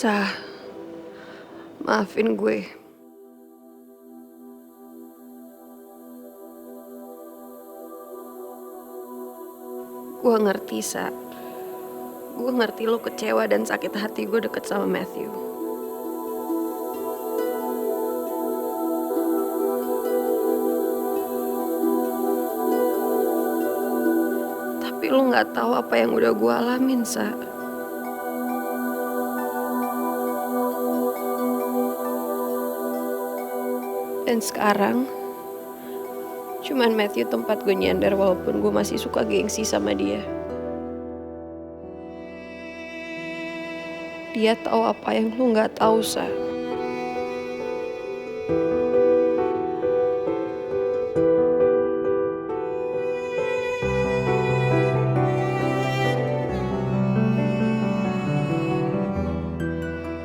Sah, maafin gue. Gue ngerti, Sa. Gue ngerti lo kecewa dan sakit hati gue deket sama Matthew. Tapi lo gak tahu apa yang udah gue alamin, Sa. Dan sekarang, cuman Matthew tempat gue nyandar walaupun gue masih suka gengsi sama dia. Dia tahu apa yang lu gak tahu, Sa.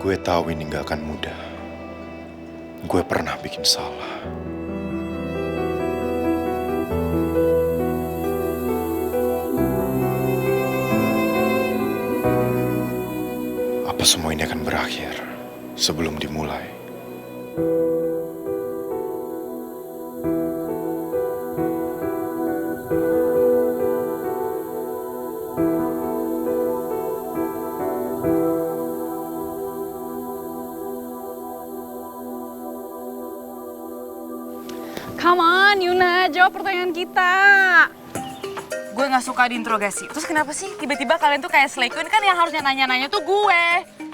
Gue tahu ini gak akan mudah. Gue pernah bikin salah. Apa semua ini akan berakhir sebelum dimulai? Come on, Yuna, jawab pertanyaan kita. Gue gak suka diinterogasi. Terus kenapa sih tiba-tiba kalian tuh kayak Slay Queen? Kan yang harusnya nanya-nanya tuh gue.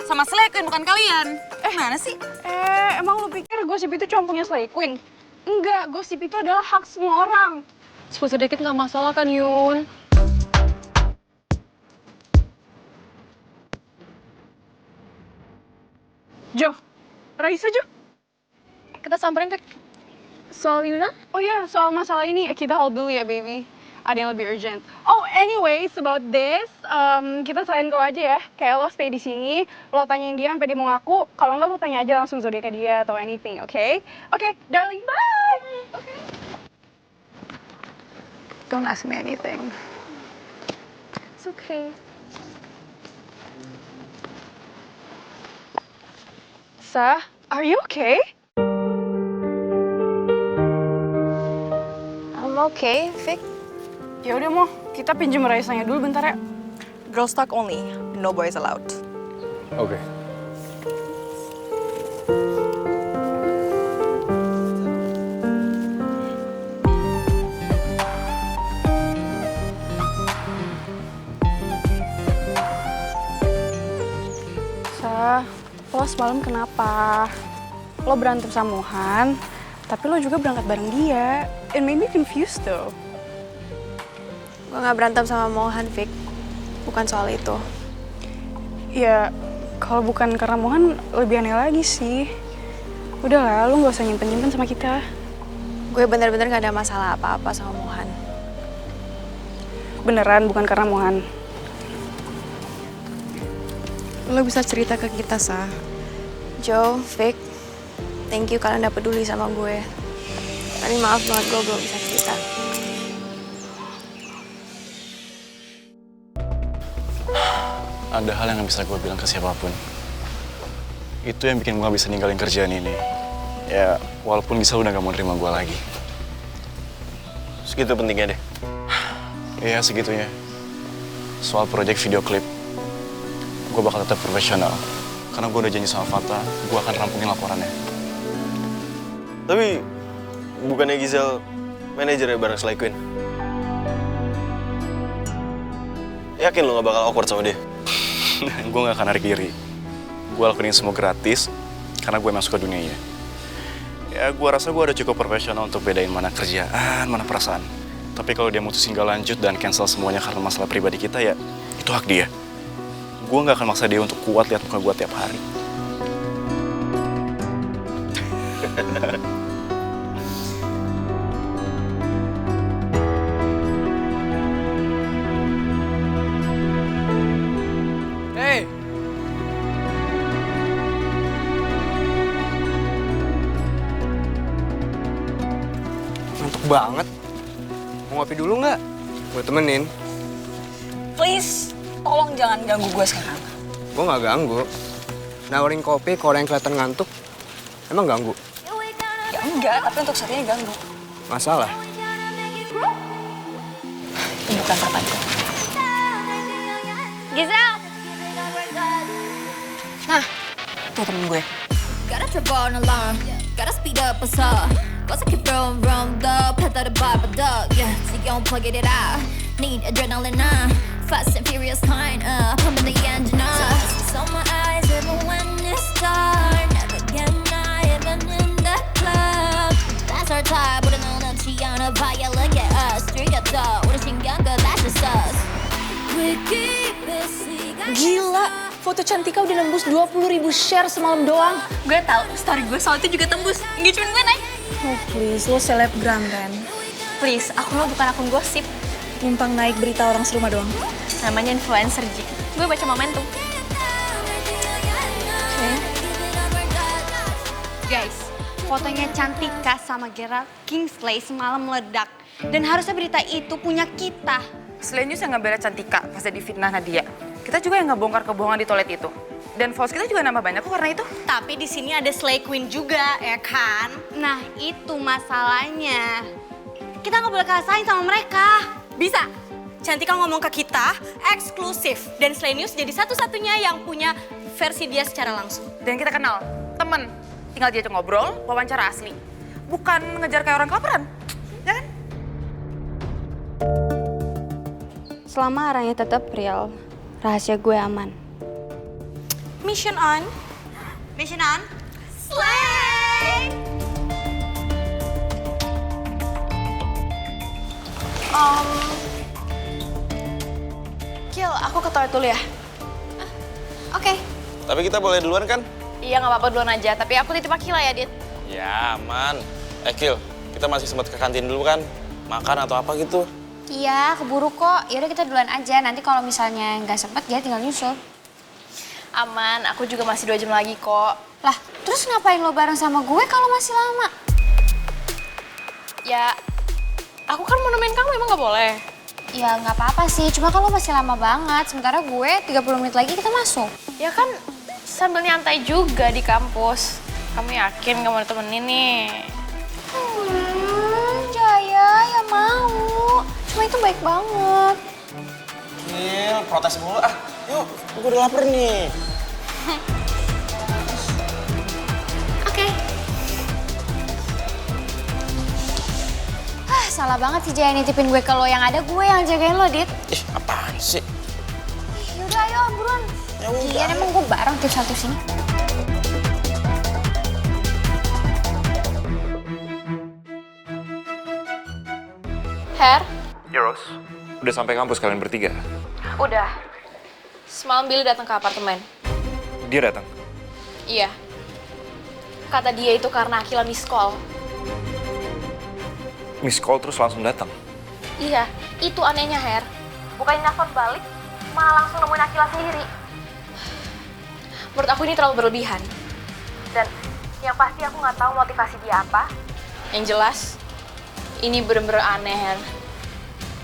Sama Slay Queen, bukan kalian. Gimana sih? Emang lu pikir gosip itu cuma punya Slay Queen? Enggak, gosip itu adalah hak semua orang. Sebut sedikit gak masalah kan, Yun? Jo, Raisa Jo. Kita samperin ke soal Yuna? Oh iya, soal masalah ini kita hold dulu ya, baby. Ada yang lebih urgent. Oh, anyways, about this, kita selain kau aja ya. Kayak lo stay di sini, lo tanyain dia sampai dia mau ngaku. Kalau enggak, lo tanya aja langsung zodiak ke dia atau anything, okay? Okay, darling, bye! Okay. Don't ask me anything. It's okay. Sah, are you okay? I'm okay, Vic. Ya udah mau, kita pinjam Raisanya dulu bentar ya. Girls talk only, no boys allowed. Oke. Sah, lo semalam kenapa? Lo berantem sama Mohan, tapi lo juga berangkat bareng dia. It made me confused though. Gue gak berantem sama Mohan, Vic. Bukan soal itu. Ya, kalau bukan karena Mohan, lebih aneh lagi sih. Udahlah, lo gak usah nyimpen-nyimpen sama kita. Gue bener-bener gak ada masalah apa-apa sama Mohan. Beneran, bukan karena Mohan. Lo bisa cerita ke kita, Sa. Joe, Vic, thank you kalian udah peduli sama gue. Tapi maaf banget gue belum bisa cerita. Ada hal yang gak bisa gue bilang ke siapapun. Itu yang bikin gue gak bisa ninggalin kerjaan ini. Ya, walaupun bisa udah gak mau nerima gue lagi. Segitu pentingnya deh. Iya, segitunya. Soal proyek video klip, gue bakal tetap profesional. Karena gue udah janji sama Fata, gue akan rampungin laporannya. Tapi, bukannya Gisel manajernya bareng Slay Queen? Yakin lo gak bakal awkward sama dia? Gue gak akan narik diri. Gue lakuin ini semua gratis, karena gue emang suka dunianya. Ya, gue rasa gue udah cukup profesional untuk bedain mana kerjaan, mana perasaan. Tapi kalau dia mutusin gak lanjut dan cancel semuanya karena masalah pribadi kita, ya itu hak dia. Gue gak akan maksa dia untuk kuat lihat muka gue tiap hari. Hey! Ngantuk banget. Mau ngopi dulu nggak? Gue temenin. Please, tolong jangan ganggu gue sekarang. Gue nggak ganggu. nawarin kopi ke orang yang kelihatan ngantuk. Emang ganggu? Ya enggak, tapi untuk saat ini ganggu. Masalah? Ini bukan pertanyaan. Gisel! Nah, tuh temen gue. Gotta trip on alarm, gotta speed up what's up. Cause I keep round the path of the Bible dog. Yeah, so you don't plug it out. Need adrenaline, fast and furious kind, pumping the engine up. So my eyes even when it's dark. Never get night, even in the club. That's our type, wouldn't know that she on a fire. Look at us, street up dog, what a younger, that's just us. We keep it secret. Gila, foto Cantika udah nembus 20.000 share semalam doang. Gue tau, story gue soal itu juga tembus. Engagement gue naik. Oh please, lo selebgram kan? Please, aku mah bukan akun gosip. Numpang naik berita orang serumah doang. Namanya influencer, Ji. Gue baca momentum. Guys, fotonya Cantika sama Gerald Kingsley semalam meledak. Dan harusnya berita itu punya kita. Selain News yang ngebela Cantika pas jadi fitnah Nadia, kita juga yang ngebongkar kebohongan di toilet itu. Dan followers kita juga nambah banyak kok karena itu. Tapi di sini ada Slay Queen juga, ya kan? Nah, itu masalahnya. Kita nggak boleh kalah saing sama mereka. Bisa. Cantika ngomong ke kita, eksklusif. Dan Slay News jadi satu-satunya yang punya versi dia secara langsung. Dan kita kenal, temen. Tinggal diajak ngobrol, wawancara asli. Bukan ngejar kayak orang kelaparan, ya kan? Selama arahnya tetap real, rahasia gue aman. Mission on. Mission on. Slay! Gil, aku ke toilet dulu ya. Oke. Tapi kita boleh duluan kan? Iya, nggak apa-apa duluan aja. Tapi aku titip Akila ya, Dit. Ya, aman. Kil, kita masih sempat ke kantin dulu kan? Makan atau apa gitu. Iya, keburu kok. Yaudah kita duluan aja. Nanti kalau misalnya nggak sempet, dia tinggal nyusul. Aman, aku juga masih 2 jam lagi kok. Lah, terus ngapain lo bareng sama gue kalau masih lama? Ya, aku kan mau nemenin kamu, emang nggak boleh? Ya nggak apa-apa sih, cuma kalau masih lama banget. Sementara gue 30 menit lagi kita masuk. Ya kan sambil nyantai juga di kampus. Kamu yakin kamu mau temenin nih? Jaya, ya mau. Cuma itu baik banget. Kil, protes mulu ah. Yuk, gue udah lapar nih. Oke. Salah banget sih Jaya nitipin gue ke lo. Yang ada gue yang jagain lo, Dit. Ih, apaan sih? Yaudah, ayo buruan. Ya udah. Iya, emang gue bareng tips satu sini. Her? Ya, Rose. Udah sampai kampus kalian bertiga? Udah. Semalam Billy datang ke apartemen. Dia datang? Iya. Kata dia itu karena Akila miss call. Miss call terus langsung datang? Iya, itu anehnya, Her. Bukannya nelfon balik, malah langsung nemuin Akila sendiri. Menurut aku ini terlalu berlebihan. Dan yang pasti aku nggak tahu motivasi dia apa. Yang jelas, ini bener-bener aneh, Her.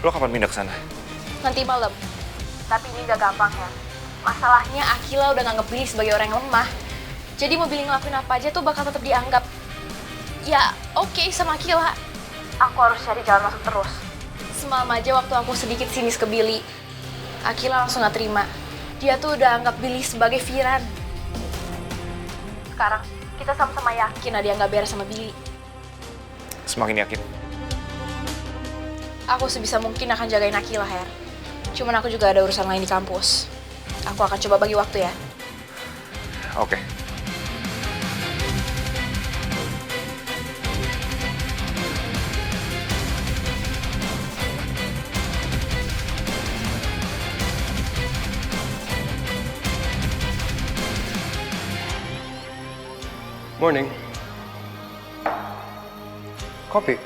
Lo kapan pindah ke sana? Nanti malam. Tapi ini gak gampang, Her. Masalahnya Akila udah nganggep Billy sebagai orang yang lemah. Jadi mau Billy ngelakuin apa aja tuh bakal tetap dianggap. Ya, oke sama Akila. Aku harus cari jalan masuk terus. Semalam aja waktu aku sedikit sinis ke Billy, Akila langsung gak terima. Dia tuh udah anggap Billy sebagai Firan. Sekarang kita sama-sama yakin ada yang gak beres sama Billy. Semakin yakin? Aku sebisa mungkin akan jagain Akila, Her. Cuman aku juga ada urusan lain di kampus. Aku akan coba bagi waktu ya. Oke. Morning. Kopi?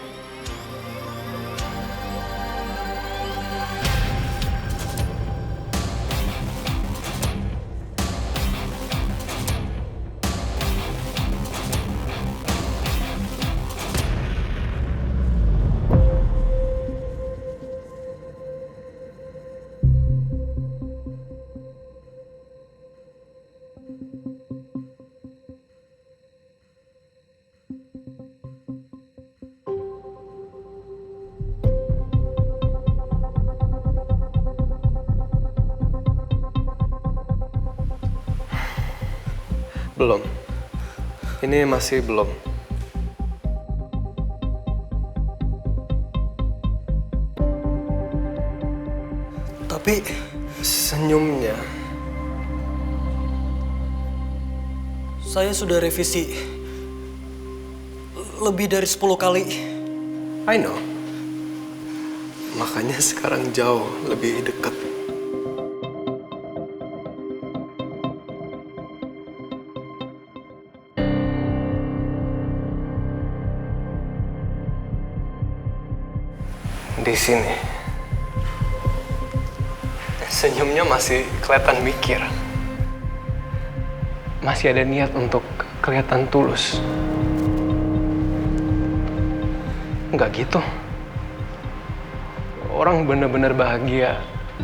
Belum. Ini masih belum. Tapi senyumnya, saya sudah revisi lebih dari 10 kali. I know. Makanya sekarang jauh lebih dekat. Di sini, senyumnya masih kelihatan mikir. Masih ada niat untuk kelihatan tulus. Enggak gitu. Orang benar-benar bahagia